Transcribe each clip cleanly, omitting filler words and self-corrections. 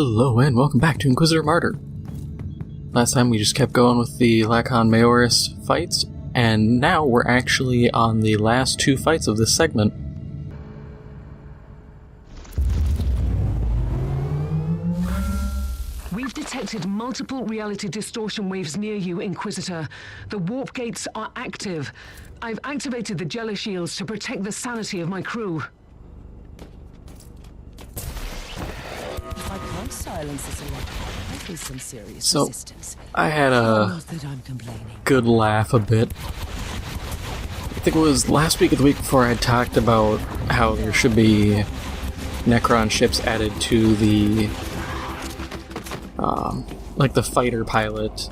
Hello and welcome back to Inquisitor Martyr. Last time we just kept going with the Lacon Majoris fights, and now we're actually on the last two fights of this segment. We've detected multiple reality distortion waves near you, Inquisitor. The warp gates are active. I've activated the jello shields to protect the sanity of my crew. If I can't silence this electric, there'll be some serious resistance. I had a good laugh a bit. I think it was last week or the week before I talked about how there should be Necron ships added to the like the fighter pilot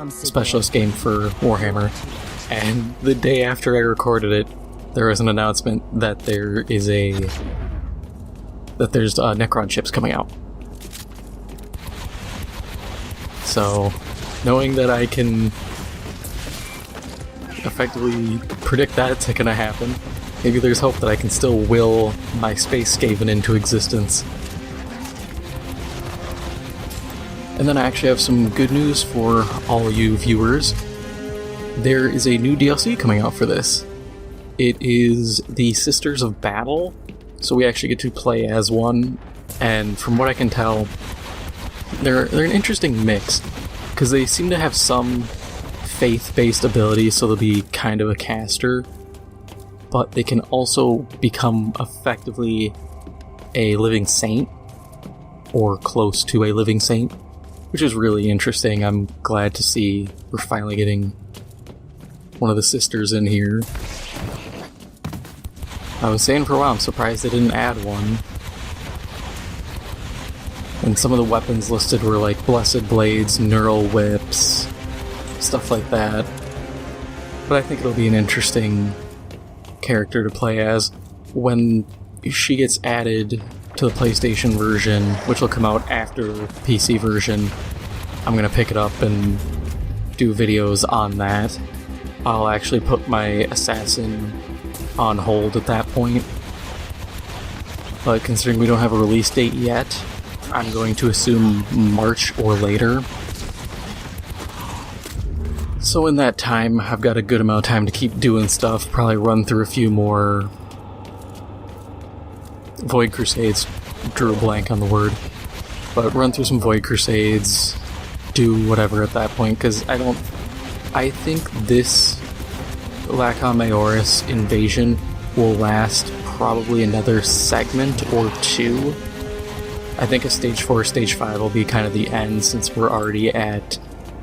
specialist game for Warhammer, and the day after I recorded it, there was an announcement that there's Necron ships coming out. So, knowing that I can effectively predict that's gonna happen, maybe there's hope that I can still will my Space Skaven into existence. And then I actually have some good news for all you viewers. There is a new DLC coming out for this. It is the Sisters of Battle, so we actually get to play as one, and from what I can tell, they're an interesting mix, because they seem to have some faith-based abilities, so they'll be kind of a caster, but they can also become effectively a living saint, or close to a living saint, which is really interesting. I'm glad to see we're finally getting one of the sisters in here. I was saying for a while, I'm surprised they didn't add one. And some of the weapons listed were like Blessed Blades, Neural Whips, stuff like that. But I think it'll be an interesting character to play as. When she gets added to the PlayStation version, which will come out after the PC version, I'm gonna pick it up and do videos on that. I'll actually put my Assassin on hold at that point. But considering we don't have a release date yet, I'm going to assume March or later. So in that time, I've got a good amount of time to keep doing stuff, probably run through a few more Void Crusades, drew a blank on the word, but run through some Void Crusades, do whatever at that point, because I think this Lacon Majoris invasion will last probably another segment or two. I think a Stage 4, Stage 5 will be kind of the end, since we're already at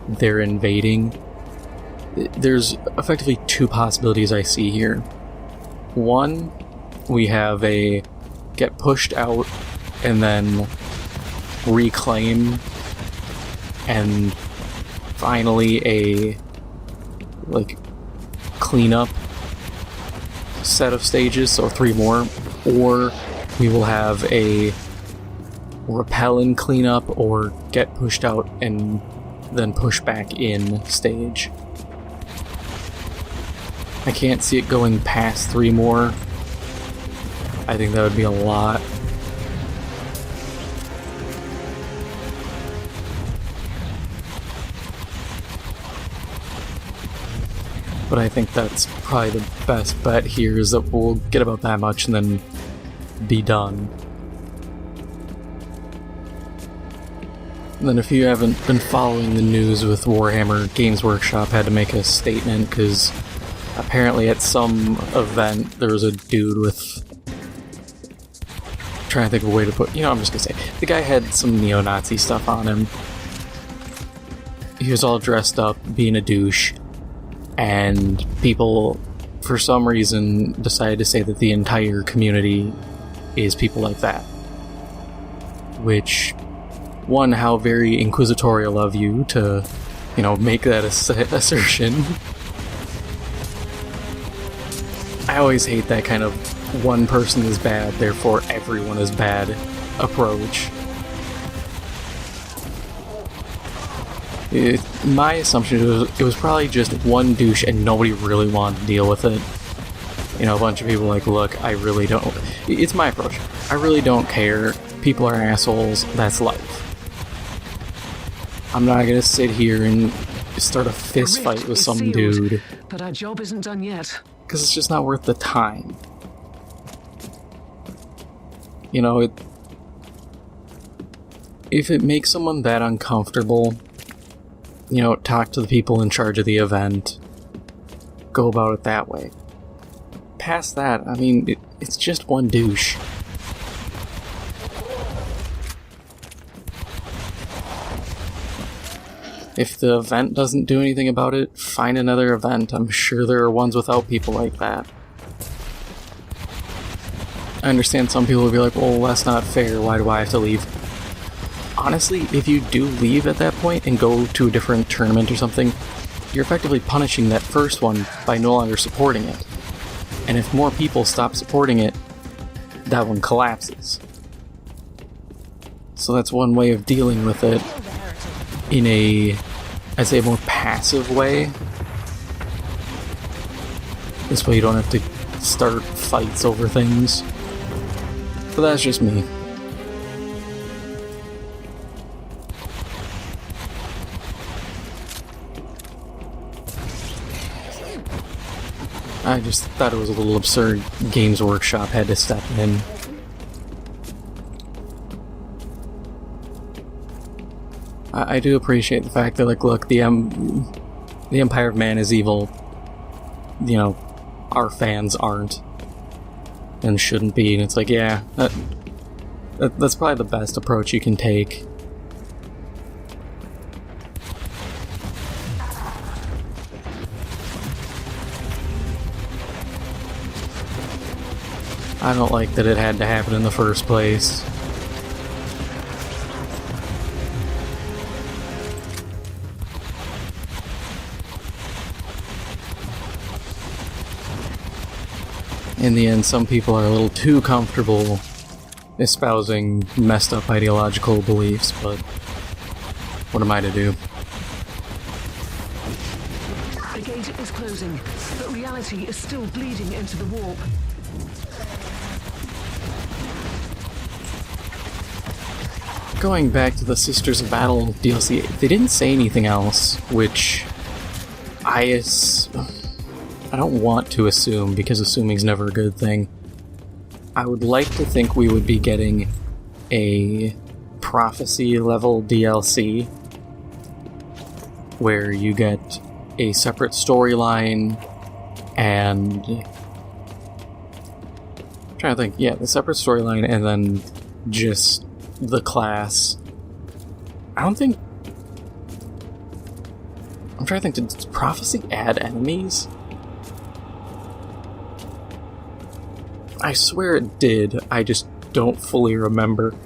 their invading. There's effectively two possibilities I see here. One, we have a get pushed out and then reclaim, and finally a cleanup set of stages, so 3 more, or we will have a repel and cleanup or get pushed out and then push back in stage. I can't see it going past 3 more. I think that would be a lot. But I think that's probably the best bet here, is that we'll get about that much and then be done. And then if you haven't been following the news with Warhammer, Games Workshop had to make a statement, because apparently at some event there was a dude with... trying to think of a way to put... I'm just gonna say. The guy had some neo-Nazi stuff on him. He was all dressed up, being a douche, and people, for some reason, decided to say that the entire community is people like that. Which... one, how very inquisitorial of you to, make that assertion. I always hate that kind of one person is bad, therefore everyone is bad approach. My assumption is it was probably just one douche and nobody really wanted to deal with it. A bunch of people like, look, I really don't... It's my approach. I really don't care People are assholes. That's life. I'm not gonna sit here and start a fist fight with some dude. But our job isn't done yet. Because it's just not worth the time. You know, if it makes someone that uncomfortable, you know, talk to the people in charge of the event. Go about it that way. Past that, I mean, it's just one douche. If the event doesn't do anything about it, find another event. I'm sure there are ones without people like that. I understand some people will be like, well, that's not fair, why do I have to leave? Honestly, if you do leave at that point and go to a different tournament or something, you're effectively punishing that first one by no longer supporting it. And if more people stop supporting it, that one collapses. So that's one way of dealing with it in a, I'd say, a more passive way. This way you don't have to start fights over things. But that's just me. I just thought it was a little absurd. Games Workshop had to step in. I do appreciate the fact that, like, look, the Empire of Man is evil. You know, our fans aren't. And shouldn't be, and it's like, yeah, that's probably the best approach you can take. I don't like that it had to happen in the first place. In the end, some people are a little too comfortable espousing messed up ideological beliefs, but what am I to do? The gate is closing, but reality is still bleeding into the warp. Going back to the Sisters of Battle DLC, they didn't say anything else, which I don't want to assume, because assuming's never a good thing. I would like to think we would be getting a prophecy level DLC where you get a separate storyline and... I'm trying to think, yeah, the separate storyline and then just the class. I don't think... I'm trying to think, did prophecy add enemies? I swear it did, I just don't fully remember.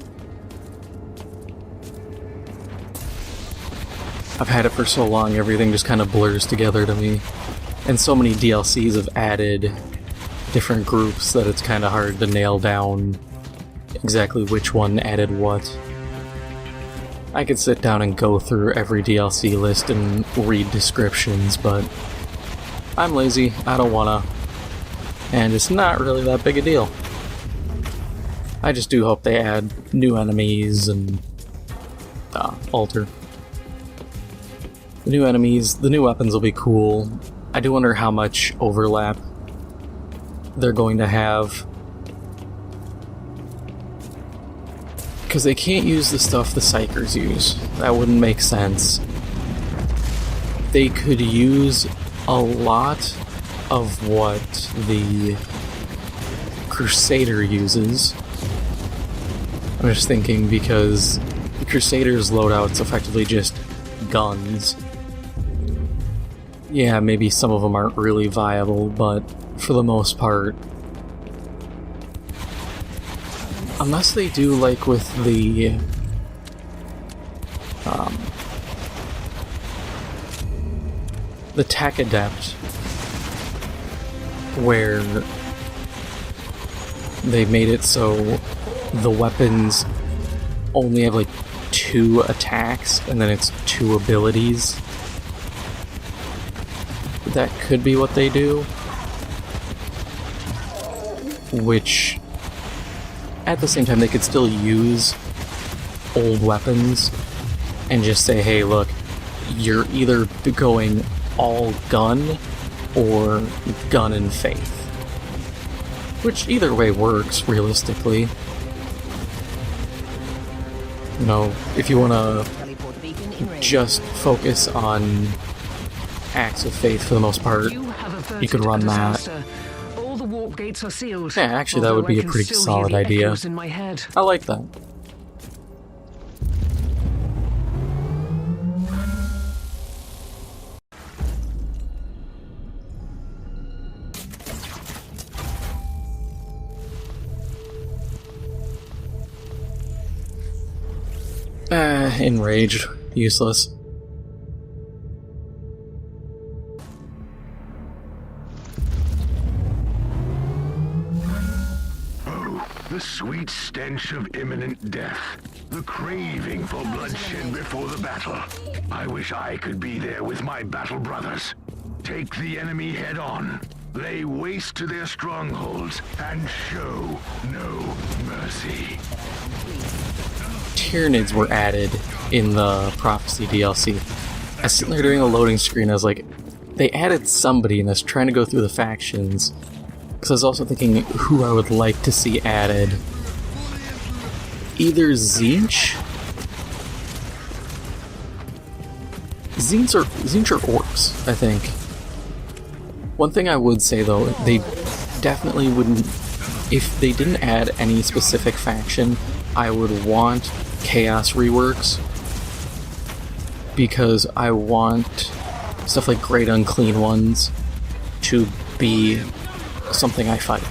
I've had it for so long, everything just kind of blurs together to me. And so many DLCs have added different groups that it's kind of hard to nail down exactly which one added what. I could sit down and go through every DLC list and read descriptions, but I'm lazy, I don't wanna. And it's not really that big a deal. I just do hope they add new enemies and alter. The new enemies, the new weapons will be cool. I do wonder how much overlap they're going to have. Because they can't use the stuff the Psychers use. That wouldn't make sense. They could use a lot of what the Crusader uses. I'm just thinking because the Crusader's loadout's effectively just guns. Yeah, maybe some of them aren't really viable, but for the most part, unless they do like with the Tech Adept, where they made it so the weapons only have like 2 attacks and then it's 2 abilities. That could be what they do, which at the same time, they could still use old weapons and just say, hey, look, you're either going all gun or gun and faith. Which either way works, realistically. You know, if you want to just focus on acts of faith for the most part, you could run that. All the warp gates are sealed. Yeah, actually that would be a pretty solid idea. In my head. I like that. Enraged. Useless. The sweet stench of imminent death. The craving for bloodshed before the battle. I wish I could be there with my battle brothers. Take the enemy head on. Lay waste to their strongholds and show no mercy. Tyranids were added in the Prophecy DLC. I was sitting there doing a loading screen, I was like, they added somebody in this, trying to go through the factions. Because I was also thinking who I would like to see added. Either Tzeentch? Tzeentch or Orcs, I think. One thing I would say though, they definitely wouldn't... If they didn't add any specific faction, I would want Chaos reworks. Because I want stuff like Great Unclean Ones to be something I fight.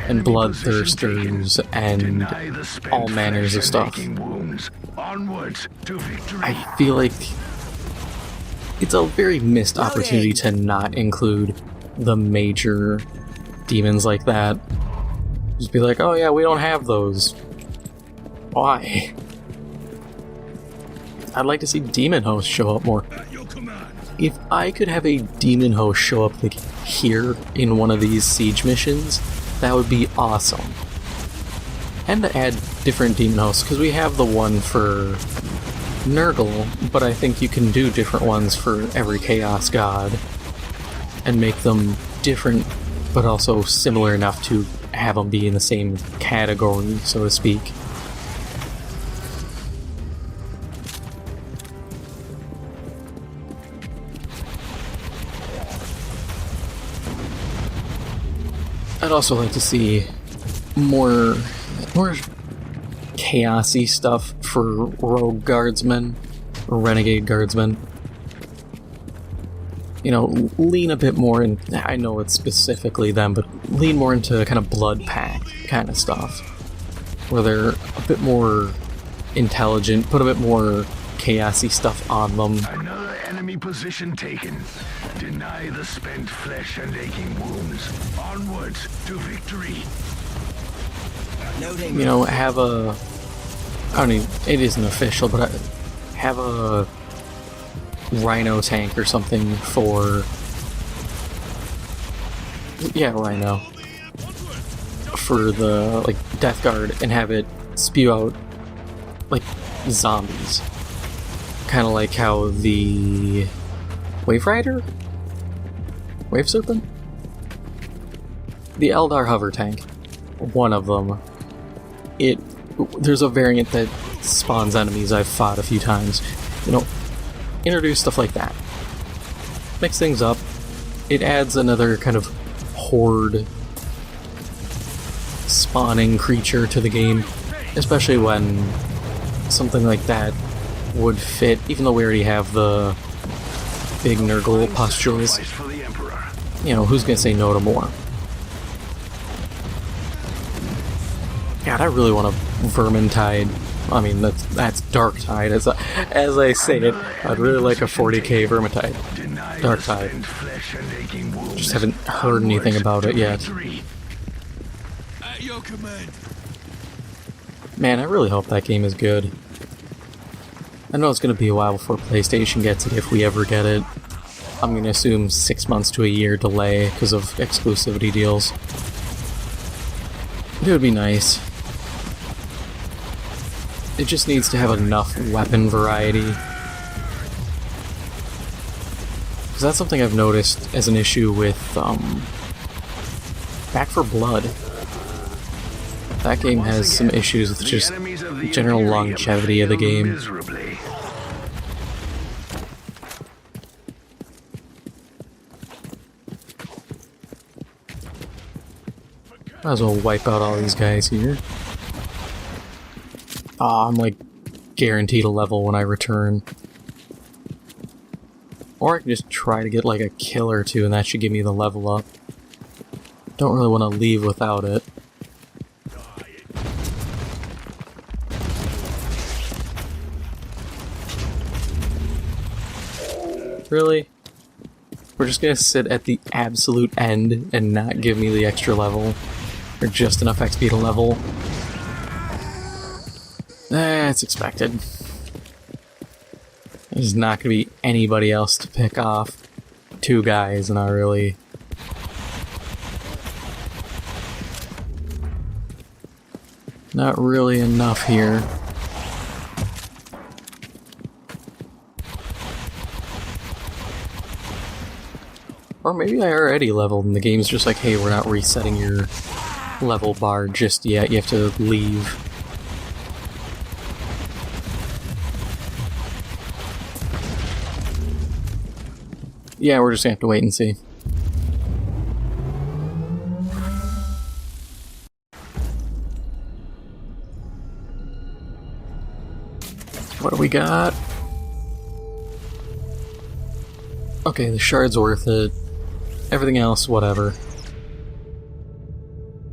And Bloodthirsters and all manners of stuff. I feel like it's a very missed opportunity to not include the major demons like that. Just be like, oh yeah, we don't have those. Why? I'd like to see demon hosts show up more. If I could have a demon host show up like here in one of these siege missions, that would be awesome. And to add different demon hosts, because we have the one for Nurgle, but I think you can do different ones for every Chaos God and make them different, but also similar enough to have them be in the same category, so to speak. I'd also like to see more chaosy stuff for rogue guardsmen or renegade guardsmen. You know, lean a bit more in, I know it's specifically them, but lean more into kind of blood pact kind of stuff. Where they're a bit more intelligent, put a bit more chaosy stuff on them. Another enemy position taken. Deny the spent flesh and aching wounds. Onwards to victory. You know, have a... I don't even... It isn't official, but have a Rhino tank or something for... Yeah, Rhino. For the, like, Death Guard, and have it spew out, like, zombies. Kind of like how the... Wave Rider? Wave Serpent? The Eldar Hover Tank. One of them. There's a variant that spawns enemies I've fought a few times. You know, introduce stuff like that. Mix things up. It adds another kind of horde spawning creature to the game. Especially when something like that would fit, even though we already have the big Nurgle pustules. You know, who's gonna say no to more? God, I really want a Vermintide. I mean, that's Darktide. As I say it, I'd really like a 40K Vermintide. Darktide. Just haven't heard anything about it yet. Man, I really hope that game is good. I know it's going to be a while before PlayStation gets it, if we ever get it. I'm going to assume 6 months to a year delay because of exclusivity deals. It would be nice. it just needs to have enough weapon variety. Because that's something I've noticed as an issue with Back 4 Blood. That game has some issues with just general longevity of the game. Might as well wipe out all these guys here. Ah, I'm like guaranteed a level when I return. Or I can just try to get like a kill or two and that should give me the level up. Don't really want to leave without it. Really? We're just gonna sit at the absolute end and not give me the extra level? Or just enough XP to level? That's expected. There's not gonna be anybody else to pick off. 2 guys, not really. Not really enough here. Or maybe I already leveled and the game's just like, hey, we're not resetting your level bar just yet, you have to leave. Yeah, we're just gonna have to wait and see. What do we got? Okay, the shard's worth it. Everything else, whatever.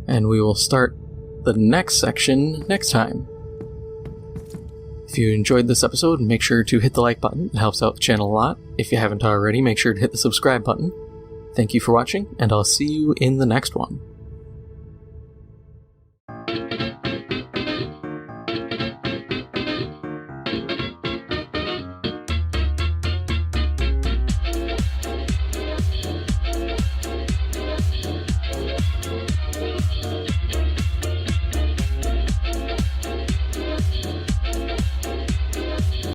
And we will start the next section next time. If you enjoyed this episode, make sure to hit the like button. It helps out the channel a lot. If you haven't already, make sure to hit the subscribe button. Thank you for watching, and I'll see you in the next one.